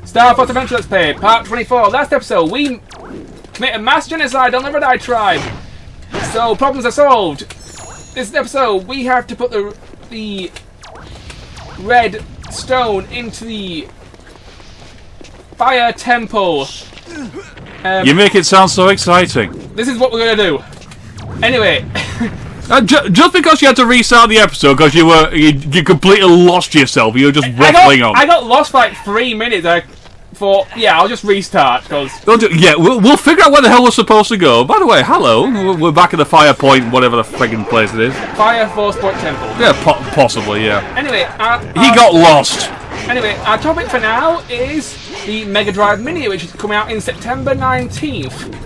Starfox Adventure Let's Play, Part 24. Last episode, we committed mass genocide on the Red Eye tribe. So, problems are solved. This episode, we have to put the red stone into the fire temple. You make it sound so exciting. This is what we're going to do. Anyway. Just because you had to restart the episode because you completely lost yourself, you were just ruffling on. I got lost for like 3 minutes. I thought, yeah, I'll just restart because. Yeah, we'll figure out where the hell we're supposed to go. By the way, hello, we're back at the Fire Point, whatever the friggin' place it is. Fire Force Point Temple. Yeah, possibly, yeah. Anyway, he got lost. Anyway, our topic for now is the Mega Drive Mini, which is coming out in September 19th.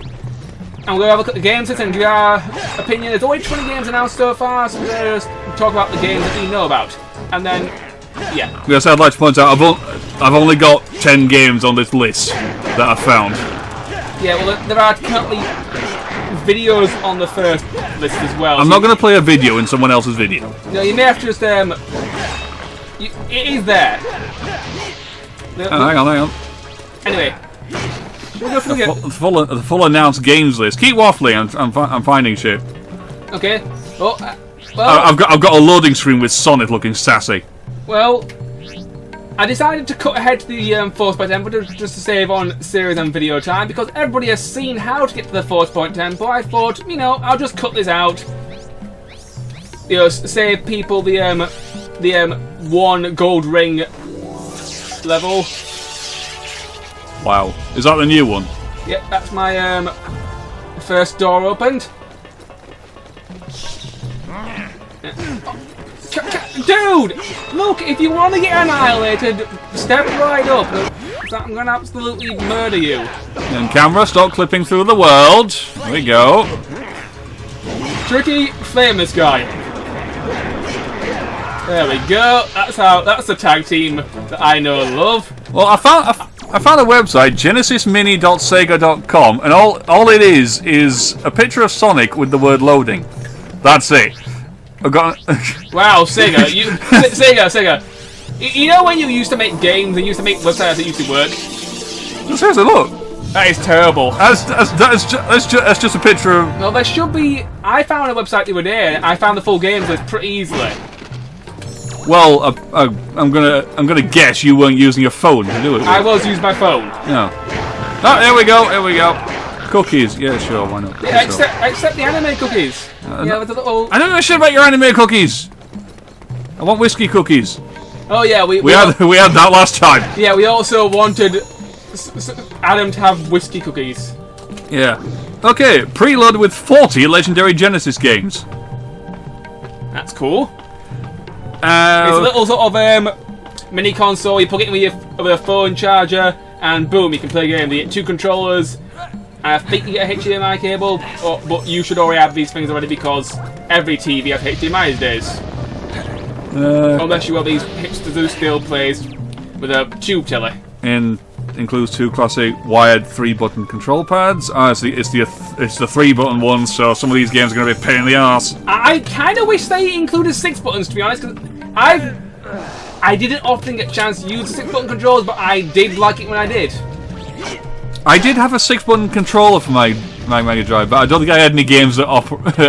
And we're going to have a look at the games and give our opinion. There's only 20 games announced so far, so we're going to just talk about the games that we know about. And then, yeah. Yes, I'd like to point out, I've only got 10 games on this list that I've found. Yeah, well, there are currently videos on the first list as well. I'm not going to play a video in someone else's video. No, you may have to just, it is there. Hang on. Anyway. The full announced games list. Keep waffling. I'm finding shit. Okay. Well, I've got a loading screen with Sonic looking sassy. Well, I decided to cut ahead to the Force Point Temple just to save on series and video time because everybody has seen how to get to the Force Point Temple. I thought, I'll just cut this out. Save people the one gold ring level. Wow, is that the new one? Yep, that's my first door opened. Dude! Look, if you want to get annihilated, step right up. I'm going to absolutely murder you. And camera, stop clipping through the world. There we go. Tricky, famous guy. There we go. That's the tag team that I know and love. Well, I found a website, genesismini.sega.com, and all it is a picture of Sonic with the word loading. That's it. I've got. Wow, Sega, Sega. You know when you used to make games, they used to make websites that used to work. Seriously, look. That is terrible. That's just a picture of. No, there should be. I found a website the other day. And I found the full games list pretty easily. Well, I'm gonna guess you weren't using your phone to do it. I was using my phone. No. Oh, here we go. Cookies. Yeah, sure. Why not? Yeah, except the anime cookies. Yeah, with the little. I don't know shit about your anime cookies. I want whiskey cookies. Oh yeah, we had that last time. Yeah, we also wanted Adam to have whiskey cookies. Yeah. Okay, preload with 40 legendary Genesis games. That's cool. It's a little sort of mini console. You plug it in with a phone charger, and boom, you can play a game. You get 2 controllers. I think you get a HDMI cable, but you should already have these things already because every TV has HDMI these days. Unless you have these hipsters who still plays with a tube telly. And includes 2 classic wired 3-button control pads. It's the 3-button one, so some of these games are going to be a pain in the arse. I kind of wish they included 6 buttons, to be honest, because I didn't often get a chance to use the 6-button controls, but I did like it when I did. I did have a 6-button controller for my Mega Drive, but I don't think I had any games that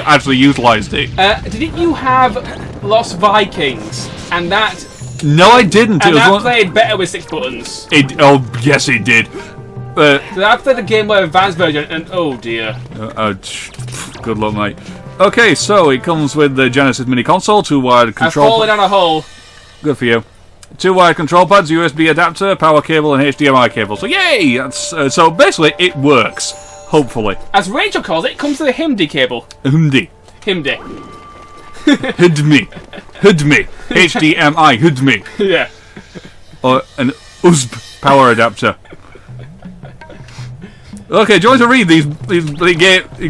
actually utilised it. Didn't you have Lost Vikings? And that... No, I didn't. And that played better with 6 buttons. Yes, it did. So I played the Game Boy Advance version, and oh dear. Good luck, mate. Okay, so it comes with the Genesis Mini Console, 2 wired control. I've fallen down a hole. Good for you. 2 wired control pads, USB adapter, power cable, and HDMI cable. So yay! That's so basically it works. Hopefully. As Rachel calls it, it comes with a HIMDI cable. HIMDI. HIDMI. HDMI. HIDMI. Yeah. Or an USB power adapter. Okay, do you want to read these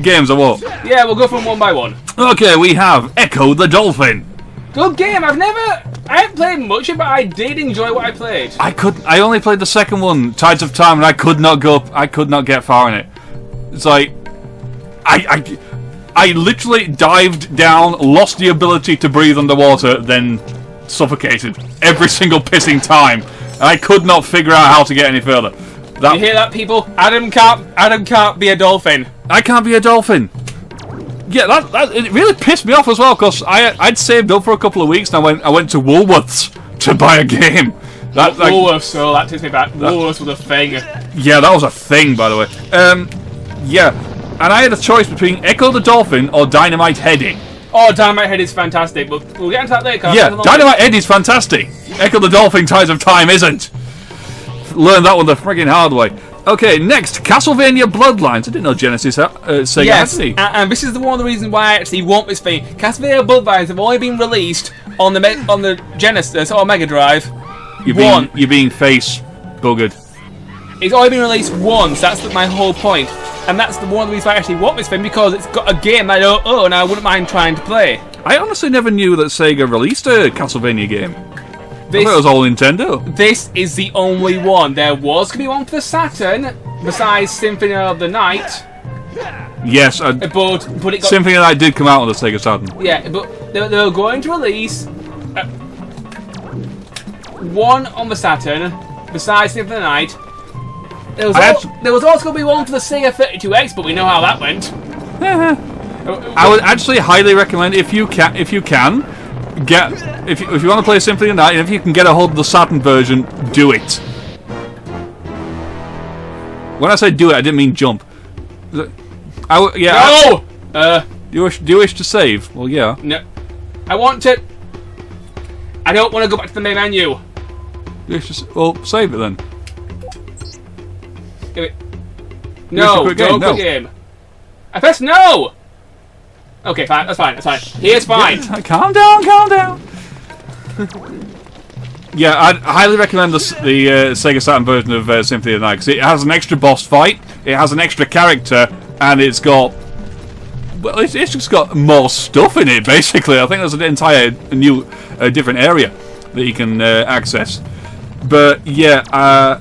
games or what? Yeah, we'll go from one by one. Okay, we have Echo the Dolphin. Good game. I haven't played much, but I did enjoy what I played. I only played the second one, Tides of Time, and I could not get far in it. It's like I literally dived down, lost the ability to breathe underwater, then suffocated every single pissing time. I could not figure out how to get any further. You hear that, people? Adam can't be a dolphin. I can't be a dolphin. Yeah, that it really pissed me off as well, because I'd saved up for a couple of weeks, and I went to Woolworths to buy a game. Woolworths, so that takes me back. Woolworths was a thing. Yeah, that was a thing, by the way. Yeah, and I had a choice between Echo the Dolphin or Dynamite Heady. Oh, Dynamite Heady is fantastic, but we'll get into that later. Yeah, Dynamite Heady is fantastic. Echo the Dolphin Tides of Time isn't. Learned that one the friggin' hard way. Okay, next, Castlevania Bloodlines. I didn't know Genesis Sega yes, had and this is one of the reasons why I actually want this thing. Castlevania Bloodlines have only been released on the Genesis or Mega Drive. You're being face buggered. It's only been released once. That's my whole point, and that's one of the reasons why I actually want this thing, because it's got a game I don't own and I wouldn't mind trying to play. I honestly never knew that Sega released a Castlevania game. I thought it was all Nintendo. This is the only one. There was going to be one for the Saturn, besides Symphony of the Night. Yes, but it got... Symphony of the Night did come out on the Sega Saturn. Yeah, but they were going to release one on the Saturn, besides Symphony of the Night. There was also going to be one for the Sega 32X, but we know how that went. I would actually highly recommend, if you can, if you want to play Symphony of the Night, and if you can get a hold of the Saturn version, do it. When I say do it, I didn't mean jump. No! Do you wish to save? Well, yeah. No. I want to... I don't want to go back to the main menu. Well, save it then. No, don't quit game. I pressed no! Okay, fine, that's fine. Here's fine. Yeah, calm down. Yeah, I'd highly recommend the Sega Saturn version of Symphony of the Night, because it has an extra boss fight, it has an extra character, and it's got... Well, it's just got more stuff in it, basically. I think there's an entire new, different area that you can access. But, yeah, I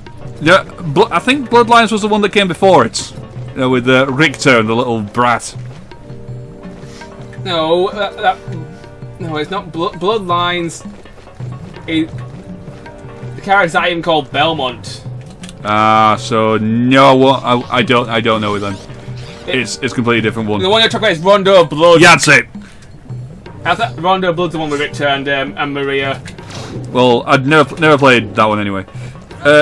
think Bloodlines was the one that came before it, with Richter and the little brat. No, no, it's not Bloodlines. The character's not even called Belmont. So no, I don't know it then. It's a completely different one. The one you're talking about is Rondo of Blood. Yeah, that's it. I thought Rondo of Blood's the one with Richter and Maria. Well, I'd never played that one anyway.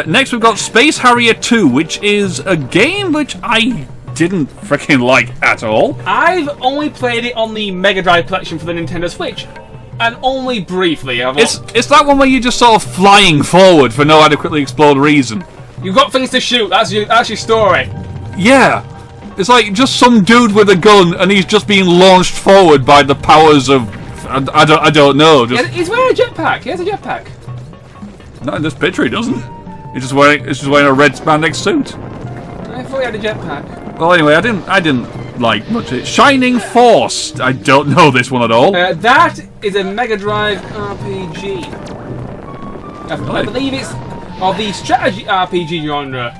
Next we've got Space Harrier 2, which is a game which I didn't freaking like at all. I've only played it on the Mega Drive collection for the Nintendo Switch, and only briefly. It's that one where you're just sort of flying forward for no adequately explored reason. You've got things to shoot. That's your story. Yeah, it's like just some dude with a gun, and he's just being launched forward by the powers of I don't know. He's wearing a jetpack. He has a jetpack. Not in this picture, he doesn't. He's just wearing a red spandex suit. I thought he had a jetpack. Well, anyway, I didn't like much of it. Shining Force. I don't know this one at all. That is a Mega Drive RPG. I believe it's of the strategy RPG genre.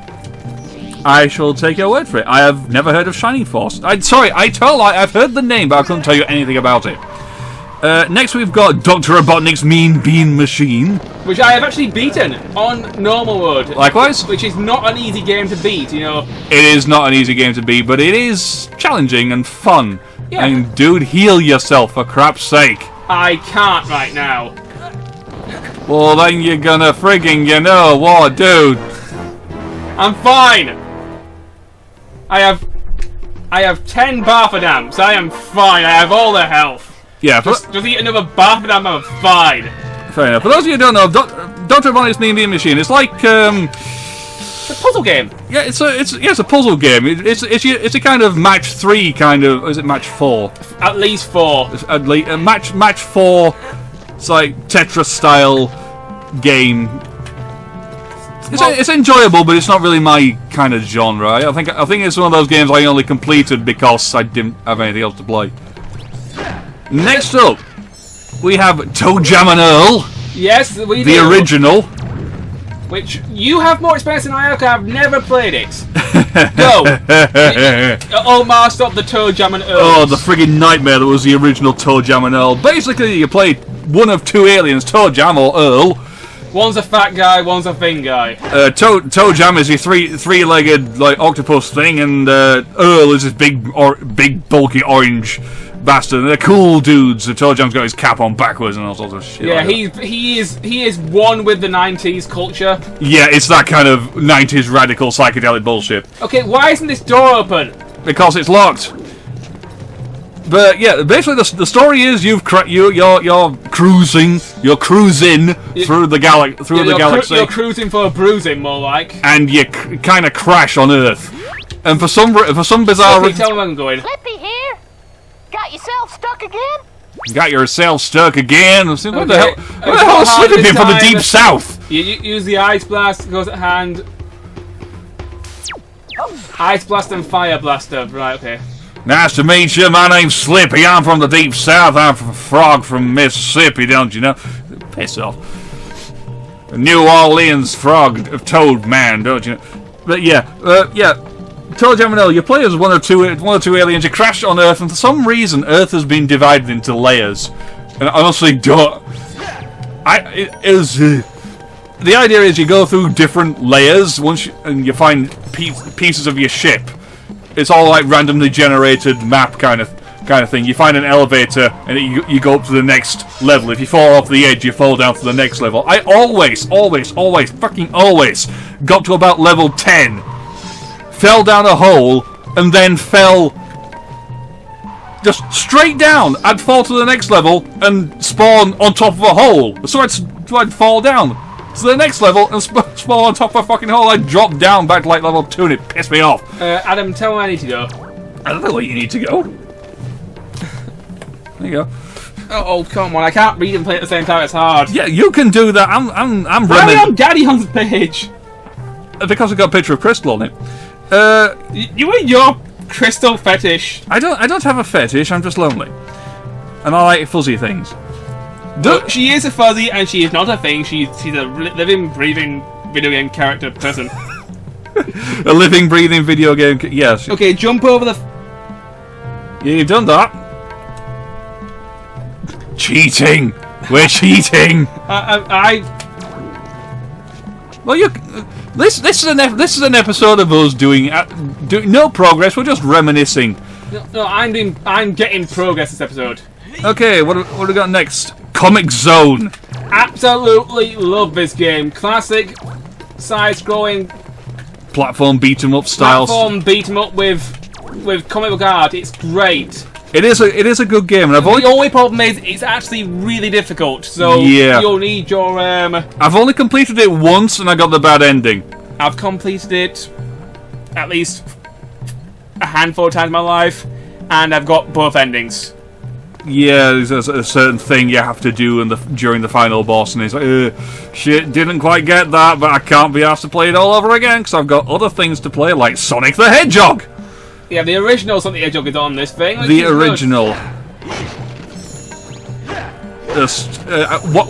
I shall take your word for it. I have never heard of Shining Force. I've heard the name, but I couldn't tell you anything about it. Next we've got Dr. Robotnik's Mean Bean Machine, which I have actually beaten on normal mode. Likewise. Which is not an easy game to beat, you know. It is not an easy game to beat, but it is challenging and fun. Yeah. And dude, heal yourself for crap's sake. I can't right now. Well, then you're gonna frigging, you know what, dude. I'm fine. I have 10 Bafadams. I am fine. I have all the health. Yeah, just eat another Bafadam. I'm fine. Fair enough. For those of you who don't know, Dr. Robotnik's Mean Bean Machine. It's like it's a puzzle game. Yeah, it's a puzzle game. It's a kind of match 3 kind of. Or is it match 4? At least 4. At least match 4. It's like Tetris style game. It's enjoyable, but it's not really my kind of genre. I think it's one of those games I only completed because I didn't have anything else to play. Next up, we have Toe Jam and Earl. Yes, we do. The original. Which you have more experience than I have, because I've never played it. Go! Oh, master of the Toe Jam and Earl. Oh, the friggin' nightmare that was the original Toe Jam and Earl. Basically, you play one of two aliens, Toe Jam or Earl. One's a fat guy, one's a thin guy. Toe Jam is your three-legged like octopus thing, and Earl is this big bulky orange bastard. They're cool dudes. Toe Jam's got his cap on backwards and all sorts of shit. Yeah, like he is one with the 90s culture. Yeah, it's that kind of 90s radical psychedelic bullshit. Okay, why isn't this door open? Because it's locked. But yeah, basically the story is you're cruising through the galaxy. You're cruising for a bruising, more like. And you kind of crash on Earth. And for some bizarre Slippy, tell me where I'm going. Slippy here. Got yourself stuck again? Got yourself stuck again. What the hell? Okay, Where the hell is Slippy been from the deep south? You use the ice blast, goes at hand. Ice blast and fire blaster. Right, okay. Nice to meet you. My name's Slippy. I'm from the deep south. I'm from Frog from Mississippi, don't you know? Piss off. New Orleans Frog of Toad Man, don't you know? But yeah, Toad Jam and Earl, you play as one or two aliens. You crash on Earth, and for some reason, Earth has been divided into layers. And I honestly don't. The idea is you go through different layers and you find pieces of your ship. It's all like randomly generated map kind of thing. You find an elevator and you go up to the next level. If you fall off the edge, you fall down to the next level. I always got to about level 10, fell down a hole, and then fell just straight down. I'd fall to the next level and spawn on top of a hole. So I'd fall down to the next level and spawn on top of a fucking hole. I'd drop down back to like level 2 and it pissed me off. Adam, tell me where I need to go. I don't know where you need to go. There you go. Oh, come on! I can't read and play at the same time. It's hard. Yeah, you can do that. I'm Why are we on Daddy Hunt's page? Because I got a picture of Crystal on it. You and your crystal fetish. I don't have a fetish. I'm just lonely, and I like fuzzy things. Look, she is a fuzzy, and she is not a thing. She's a living, breathing video game character person. A living, breathing video game. Yes. Okay, jump over the. Yeah, you've done that. Cheating. We're cheating. Well, this is an episode of us doing no progress. We're just reminiscing. No, I'm getting progress this episode. Okay, what do we got next? Comic Zone. Absolutely love this game. Classic, side-scrolling platform beat 'em up style. Platform beat 'em up with comic book art. It's great. It is a good game, and the only problem is it's actually really difficult. So yeah. You'll need your I've only completed it once, and I got the bad ending. I've completed it at least a handful of times in my life, and I've got both endings. Yeah, there's a certain thing you have to do during the final boss, and it's like, shit, didn't quite get that, but I can't be asked to play it all over again because I've got other things to play, like Sonic the Hedgehog. Yeah, the original Sonic the Hedgehog is on this thing. The original.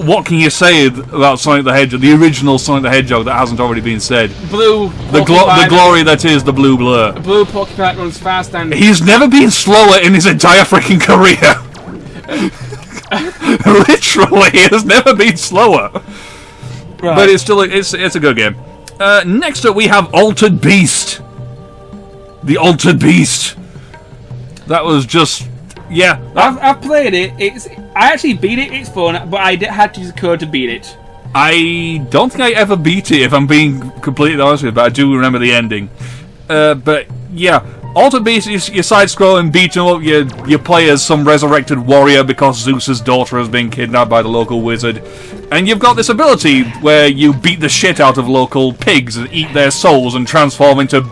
What can you say about Sonic the Hedgehog? The original Sonic the Hedgehog that hasn't already been said. Blue. The glory that is the blue blur. The blue porcupine runs fast and. He's never been slower in his entire freaking career. Literally, he has never been slower. Right. But it's still it's a good game. Next up, we have Altered Beast. The Altered Beast. That was just I've played it. I actually beat it. It's fun, but I had to use a code to beat it. I don't think I ever beat it, if I'm being completely honest with you, but I do remember the ending. But yeah, Altered Beast, you side-scrolling, beat 'em up. You play as some resurrected warrior because Zeus's daughter has been kidnapped by the local wizard, and you've got this ability where you beat the shit out of local pigs and eat their souls and transform into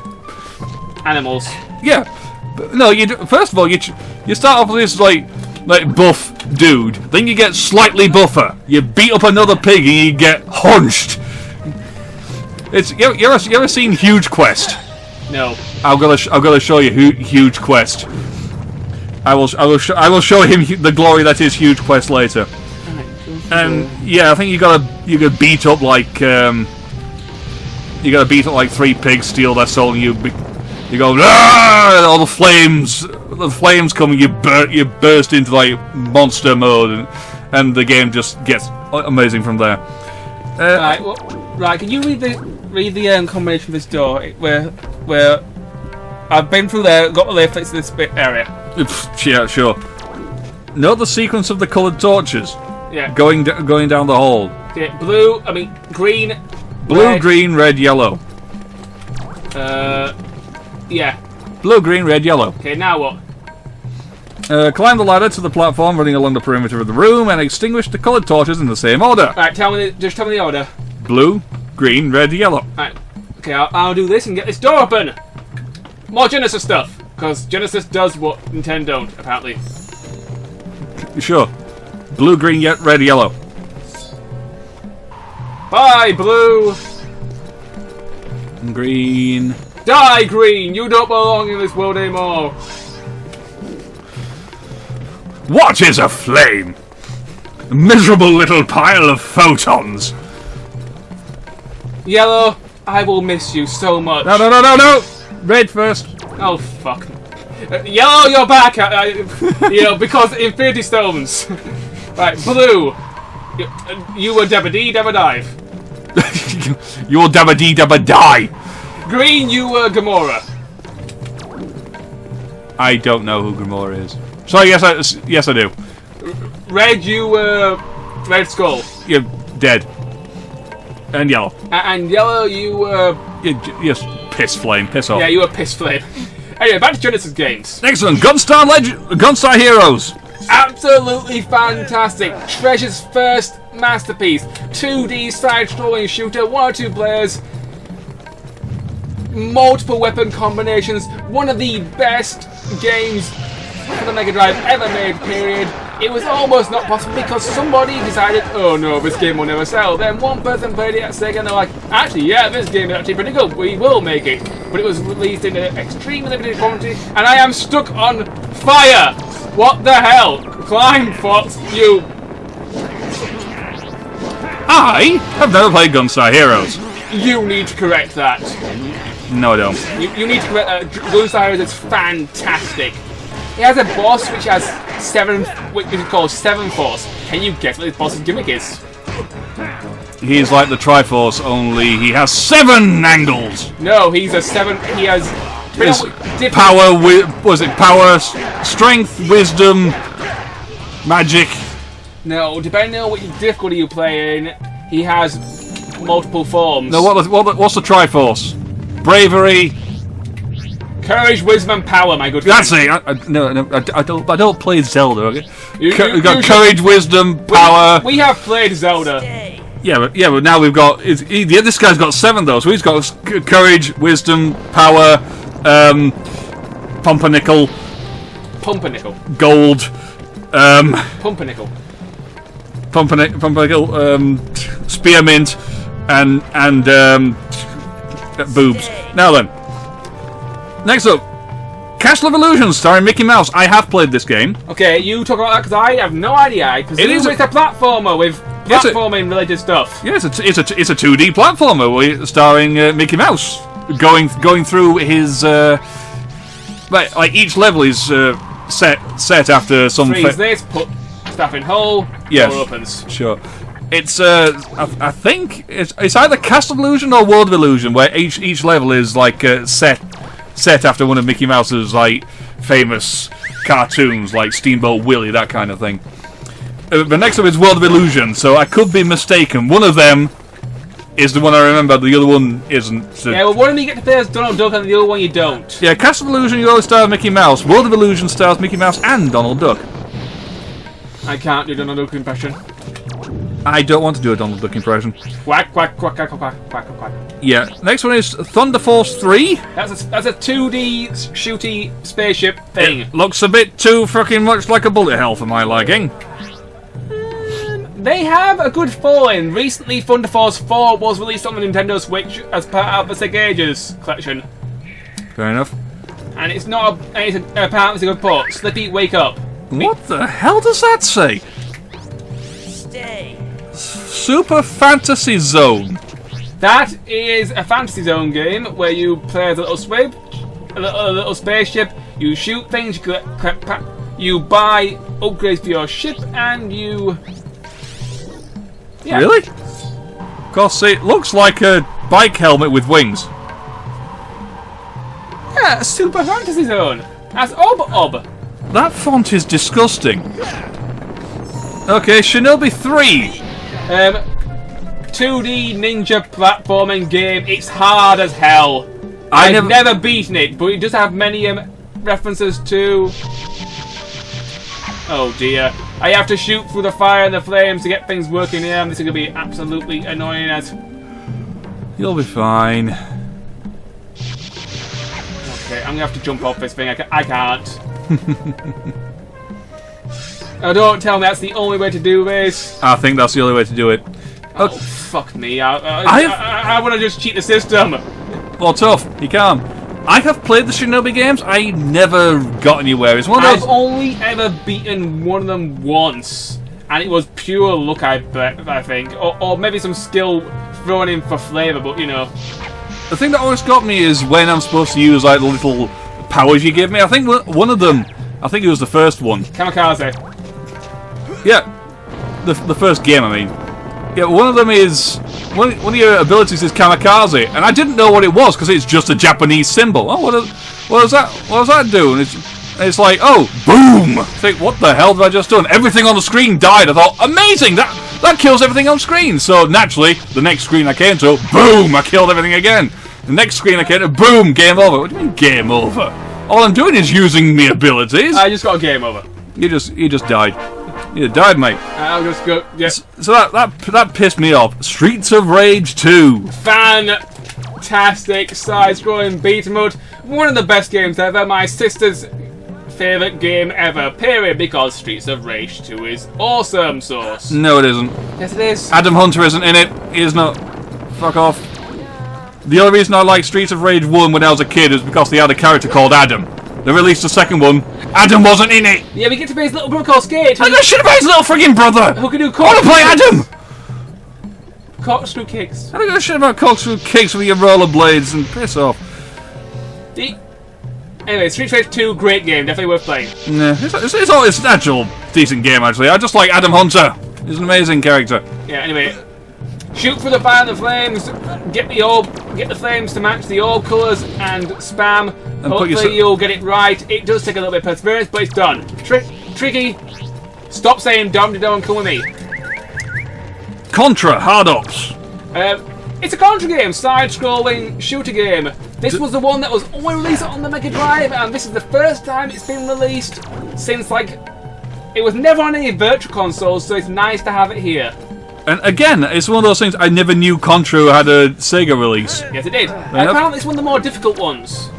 animals. Yeah. No, first of all, you start off with this like buff dude, then you get slightly buffer. You beat up another pig and you get hunched. You ever seen Huge Quest? No. I'm gonna show you Huge Quest. I will show him the glory that is Huge Quest later. And yeah, I think you gotta beat up like 3 pigs, steal their soul, and you go, ah! All the flames come, and you burst into like monster mode, and the game just gets amazing from there. Right. Can you read the combination of this door? Where I've been through there, got the lift. It's this bit area. Yeah, sure. Note the sequence of the coloured torches. Yeah. Going down the hall. Yeah. Green. Blue, red. green, red, yellow. Yeah. Blue, green, red, yellow. Okay. Now what? Climb the ladder to the platform running along the perimeter of the room and extinguish the coloured torches in the same order. Right. Just tell me the order. Blue, green, red, yellow. Right. Okay. I'll do this and get this door open. More Genesis stuff, because Genesis does what Nintendo don't, apparently. Sure. Blue, green, red, yellow. Bye, blue. Green. Die, green. You don't belong in this world anymore. What is a flame? A miserable little pile of photons. Yellow, I will miss you so much. No. Red first. Oh, fuck. Yellow, you're back. Because Infinity Stones. Right, blue. You were Dabba Dee Dabba Dive. You will Dabba Dee Dabba Die. Green, you were Gamora. I don't know who Gamora is. Sorry, yes I do. Red, you were Red Skull. You're dead. And yellow. And yellow, you were... Yes, piss flame, piss off. Yeah, you were Piss Flame. Anyway, back to Genesis games. Next one, Gunstar Heroes. Absolutely fantastic. Treasure's first masterpiece. 2D side-scrolling shooter, 1 or 2 players. Multiple weapon combinations. One of the best games for the Mega Drive ever made, period. It was almost not possible because somebody decided, oh no, this game will never sell. Then one person played it at Sega and they're like, actually, yeah, this game is actually pretty good. We will make it. But it was released in an extremely limited quantity, and I am stuck on fire. What the hell? Climb, Fox, you. I have never played Gunstar Heroes. You need to correct that. No, I don't. You need to correct that. Gunstar Heroes is fantastic. It has a boss which has which is called 7 Force. Can you guess what this boss's gimmick is? He's like the Triforce, only he has 7 angles. No, he's a 7. He has power. Was it power, strength, wisdom, magic? No, depending on which difficulty you play in, he has multiple forms. No, what's the Triforce? Bravery. Courage, wisdom, and power, my good friend. That's it. I don't play Zelda. Okay? You got courage, wisdom, power. We have played Zelda. Yeah, but now we've got. This guy's got 7 though, so he's got courage, wisdom, power, pumpernickel, gold, pumpernickel, spearmint, and boobs. Now then. Next up, Castle of Illusion, starring Mickey Mouse. I have played this game. Okay, you talk about that because I have no idea. I presume it's a platformer with platforming related stuff. Yes, it's a 2D platformer starring Mickey Mouse, going through his. Like each level is set after some. Freeze this, put stuff in hole. Yes, door opens. Sure. It's I think it's either Castle of Illusion or World of Illusion, where each level is like set after one of Mickey Mouse's like famous cartoons, like Steamboat Willie, that kind of thing. The next one is World of Illusion, so I could be mistaken. One of them is the one I remember, the other one isn't. So. Yeah, well, one of them you get to play as Donald Duck, and the other one you don't. Yeah, Castle of Illusion, you always stars Mickey Mouse. World of Illusion stars Mickey Mouse and Donald Duck. I can't do Donald Duck impression. I don't want to do a Donald Duck impression. Quack, quack, quack, quack, quack, quack, quack. Yeah, next one is Thunder Force 3. That's a 2D shooty spaceship thing. It looks a bit too fucking much like a bullet hell for my liking. They have a good following. Recently, Thunder Force 4 was released on the Nintendo Switch as part of the Sega Ages collection. Fair enough. And it's not apparently it's a good port. Slippy, wake up. What the hell does that say? Stay. Super Fantasy Zone. That is a Fantasy Zone game where you play as a little squib, a little spaceship. You shoot things, you buy upgrades for your ship, and you. Yeah. Really? Of course, it looks like a bike helmet with wings. Yeah, Super Fantasy Zone. That's Ob. That font is disgusting. Okay, Shinobi 3. 2D ninja platforming game. It's hard as hell. I've never beaten it, but it does have many references to... Oh dear. I have to shoot through the fire and the flames to get things working here. This is going to be absolutely annoying as... You'll be fine. Okay, I'm going to have to jump off this thing. I can't. Oh, don't tell me that's the only way to do this. I think that's the only way to do it. Oh, fuck me. I want to just cheat the system. Well, tough. You can. I have played the Shinobi games. I never got anywhere. It's one of those... I've only ever beaten one of them once, and it was pure luck, I think, or maybe some skill thrown in for flavour. But you know, the thing that always got me is when I'm supposed to use like the little powers you give me. I think one of them. I think it was the first one. Kamikaze. Yeah, the first game. I mean, yeah, one of them is. One of your abilities is kamikaze, and I didn't know what it was because it's just a Japanese symbol. Oh, what does that do? And it's like, oh, boom! I think, what the hell did I just do? And everything on the screen died. I thought, amazing! That kills everything on screen. So naturally, the next screen I came to, boom! I killed everything again. The next screen I came to, boom! Game over. What do you mean game over? All I'm doing is using the abilities. I just got a game over. You just died. You died, mate. I'll just go. Yes. So that pissed me off. Streets of Rage 2. Fantastic side-scrolling beat 'em up. One of the best games ever. My sister's favourite game ever. Period. Because Streets of Rage 2 is awesome. Source. No, it isn't. Yes, it is. Adam Hunter isn't in it. He is not. Fuck off. The only reason I liked Streets of Rage 1 when I was a kid is because they had a character called Adam. They released a second one. Adam wasn't in it. Yeah, we get to play his little brother called Skate. I should have his little friggin' brother. Who can do I want to play Adam. Corkscrew kicks. I don't give a shit about corkscrew kicks with your rollerblades and piss off. Anyway, Street Fighter 2, great game, definitely worth playing. Nah, it's an actual decent game actually. I just like Adam Hunter. He's an amazing character. Yeah. Anyway, shoot for the fire and the flames. Get the flames to match the orb colours and spam. And hopefully you'll get it right. It does take a little bit of perseverance, but it's done. Tricky. Stop saying "dum dum" and come with me. Contra Hard Ops. It's a Contra game, side-scrolling shooter game. This was the one that was only released on the Mega Drive, and this is the first time it's been released since it was never on any virtual consoles, so it's nice to have it here. And again, it's one of those things I never knew Contra had a Sega release. Yes, it did. Apparently, it's one of the more difficult ones.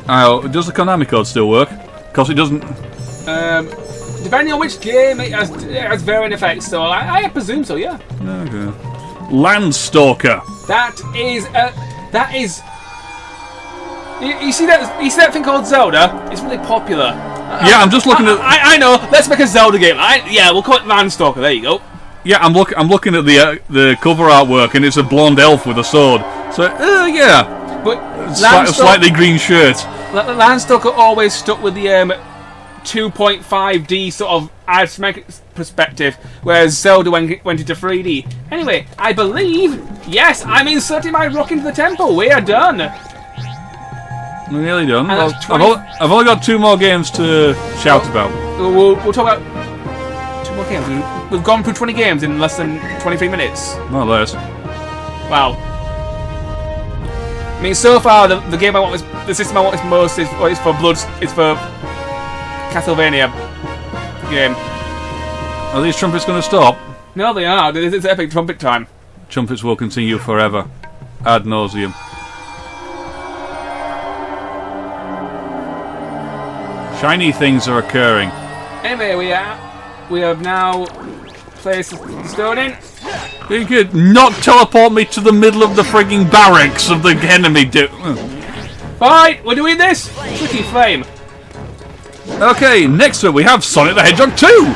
Oh, does the Konami code still work? Because it doesn't. Depending on which game, it has varying effects. So I presume so. Yeah. Okay. Landstalker. That is. You see that thing called Zelda? It's really popular. Yeah, I'm just looking at. I know. Let's make a Zelda game. Yeah, we'll call it Landstalker. There you go. Yeah, I'm looking at the cover artwork, and it's a blonde elf with a sword. So yeah, but slightly green shirt. Landstalker always stuck with the 2.5D sort of isometric perspective, whereas Zelda went into 3D. Anyway, I believe, yes, I'm inserting my rock into the temple. We are done. We're nearly done. Well, I've only got 2 more games to shout about. We'll talk about 2 more games. We've gone through 20 games in less than 23 minutes. More or less. Wow. I mean, so far the game I want, the system I want most is for Castlevania game. Are these trumpets going to stop? No, they are. It's epic trumpet time. Trumpets will continue forever, ad nauseum. Shiny things are occurring. Anyway, we have now placed the stone in. You could not teleport me to the middle of the frigging barracks of the enemy. Alright, we're doing this. Tricky flame. Okay, next up we have Sonic the Hedgehog 2.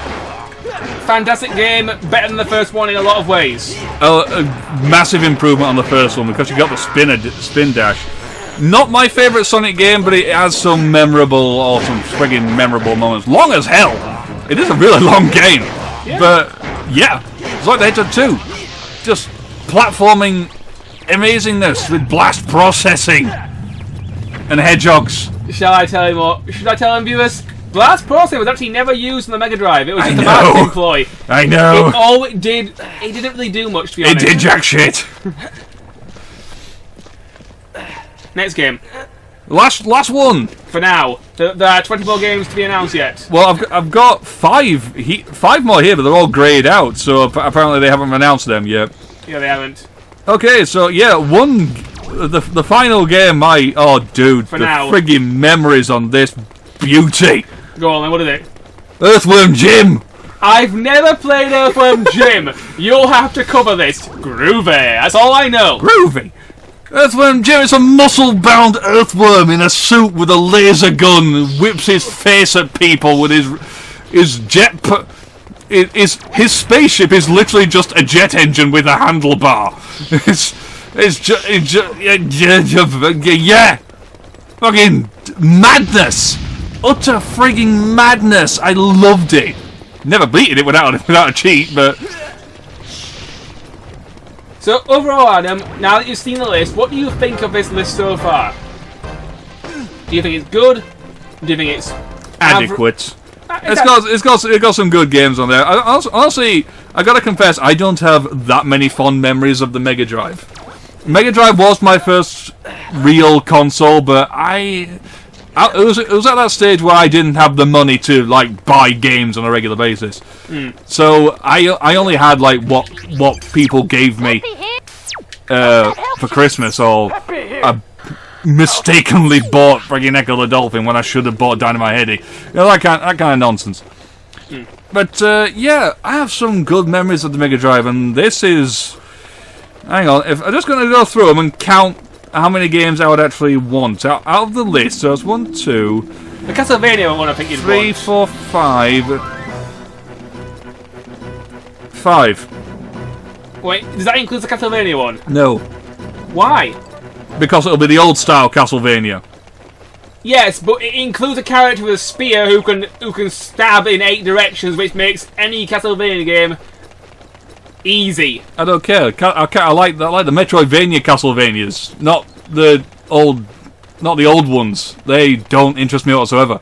Fantastic game, better than the first one in a lot of ways. A massive improvement on the first one because you got the spin dash. Not my favourite Sonic game, but it has some friggin' memorable moments. Long as hell. It is a really long game. Yeah. But yeah, Sonic the Hedgehog 2. Just platforming amazingness with blast processing and hedgehogs. Shall I tell him what? Should I tell him, viewers? Blast processing was actually never used on the Mega Drive. It was just a marketing ploy. I know. All it did, it didn't really do much, to be honest. It did jack shit. Next game. Last one. For now. There are 24 games to be announced yet. Well, I've got five more here, but they're all grayed out, so apparently they haven't announced them yet. Yeah, they haven't. Okay, so yeah, the final game. Dude, For the now. friggin' memories on this beauty. Go on then, what is it? Earthworm Jim. I've never played Earthworm Jim. You'll have to cover this. Groovy. That's all I know. Groovy. Earthworm Jim is a muscle-bound earthworm in a suit with a laser gun who whips his face at people with his jet. His spaceship is literally just a jet engine with a handlebar. Yeah, fucking madness, utter frigging madness. I loved it. Never beaten it without a cheat, but. So overall, Adam, now that you've seen the list, what do you think of this list so far? Do you think it's good? Do you think it's adequate? It's got some good games on there. Honestly, I gotta confess, I don't have that many fond memories of the Mega Drive. Mega Drive was my first real console, but it was at that stage where I didn't have the money to like buy games on a regular basis. So I only had like what people gave me for Christmas, or I mistakenly bought friggin' Echo the Dolphin when I should have bought Dynamite Heady. You know, that kind of nonsense. But yeah, I have some good memories of the Mega Drive, and this is. Hang on, if I'm just going to go through them and count how many games I would actually want out of the list. So there's 1, 2, the Castlevania one. I think you'd 3, want. 4, 5. 5. Wait, does that include the Castlevania one? No, Why? because it'll be the old style Castlevania. Yes, but it includes a character with a spear who can stab in 8 directions, which makes any Castlevania game easy. I don't care. I like the Metroidvania Castlevanias, not the old ones. They don't interest me whatsoever.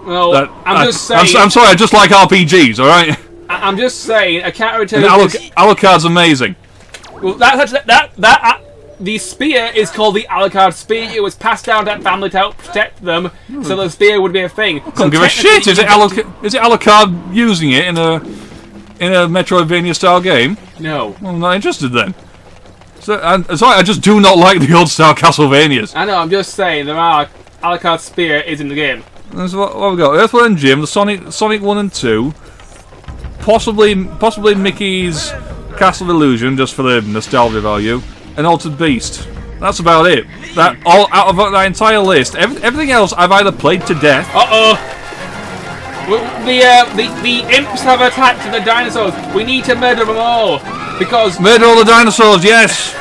Well, I'm just saying. I'm sorry. I just like RPGs. All right. I'm just saying a character. Alucard's amazing. Well, that's the spear is called the Alucard spear. It was passed down to that family to help protect them, so the spear would be a thing. Don't give a shit. Is it Alucard using it in a Metroidvania style game? No. Well, I'm not interested then. So, sorry, I just do not like the old style Castlevanias. I know. I'm just saying there are Alucard spear is in the game. That's what we got. Earthworm Jim, the Sonic 1 and 2, possibly Mickey's Castle of Illusion, just for the nostalgia value, and Altered Beast. That's about it. That all out of that entire list. Everything else I've either played to death. The imps have attacked the dinosaurs. We need to murder them all because Murder all the dinosaurs. Yes.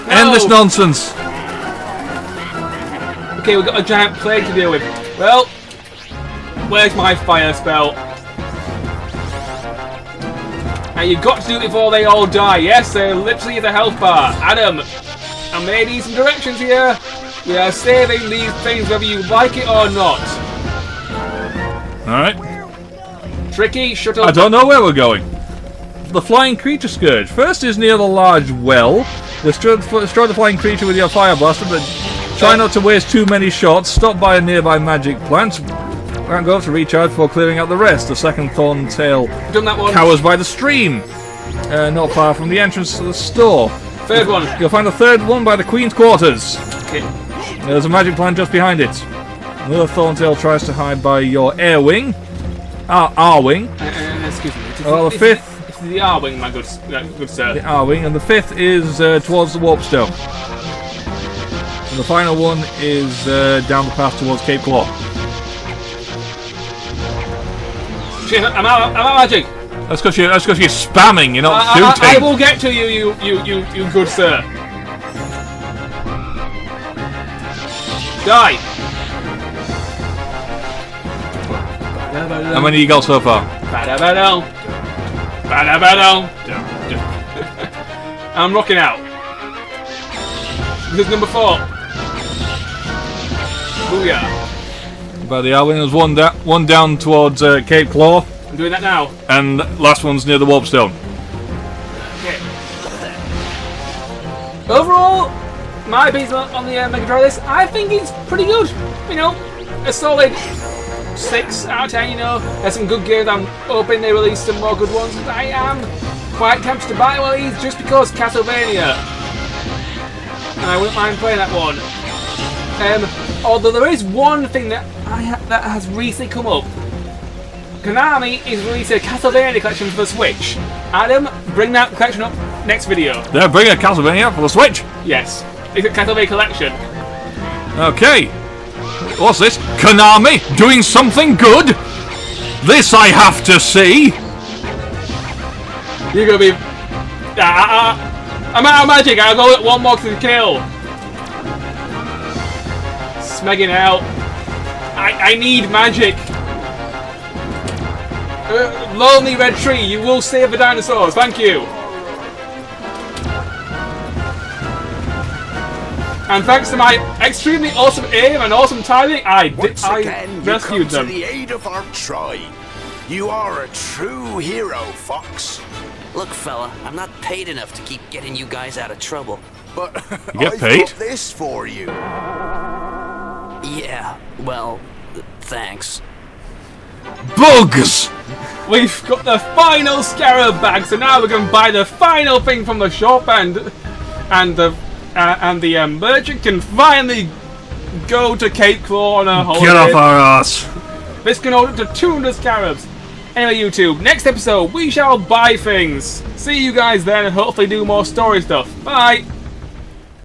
No. End this nonsense. Okay, we've got a giant plague to deal with. Well, where's my fire spell? And you've got to do it before they all die. Yes, they're literally the health bar. Adam, I may need some directions here. We are saving these things whether you like it or not. Alright. Tricky, shut up. I don't know where we're going. The Flying Creature Scourge. First is near the large well. Destroy the flying creature with your fire blaster, but try not to waste too many shots. Stop by a nearby magic plant. And go to recharge before clearing out the rest. The second thorn tail Done that one. cowers by the stream. Not far from the entrance to the store. Third one. You'll find a third one by the Queen's quarters. Okay. There's a magic plant just behind it. Another thorntail tries to hide by your air wing. R-wing. Excuse me. Well, the fifth... It's the R-wing, my good sir. The R-wing. And the fifth is towards the warp stone. And the final one is down the path towards Cape Claw. Shit, I'm out of magic. That's because you're spamming, you're not shooting. I will get to you good sir. Die. How many you got so far? I'm rocking out. This is number 4. Booyah. By the hour, there's one down towards Cape Claw, I'm doing that now. and last one's near the Warp Stone. Okay. Overall, my opinion on the Mega Drive this, I think it's pretty good. You know, a solid 6 out of 10, you know. There's some good games. I'm hoping they release some more good ones. I am quite tempted to buy one of these just because Castlevania. And I wouldn't mind playing that one. Although there is one thing that that has recently come up. Konami is releasing a Castlevania collection for the Switch. Adam, bring that collection up next video. They're bringing a Castlevania for the Switch. Yes, it's a Castlevania collection. Okay. What's this? Konami doing something good? This I have to see. You're gonna be. I'm out of magic. I'll go with one more to the kill. Smegging out. I need magic. Lonely red tree. You will save the dinosaurs. Thank you. And thanks to my extremely awesome aim and awesome timing, I rescued them. To the aid of our tribe. You are a true hero, Fox. Look, fella, I'm not paid enough to keep getting you guys out of trouble. But You get I've paid? got this for you. Yeah, well, thanks. Bugs! We've got the final scarab bag, so now we can buy the final thing from the shop, and the merchant can finally go to Cape Claw on a holiday. Get off our ass. This can hold up to 200 scarabs. Anyway, YouTube, next episode we shall buy things. See you guys then and hopefully do more story stuff. Bye!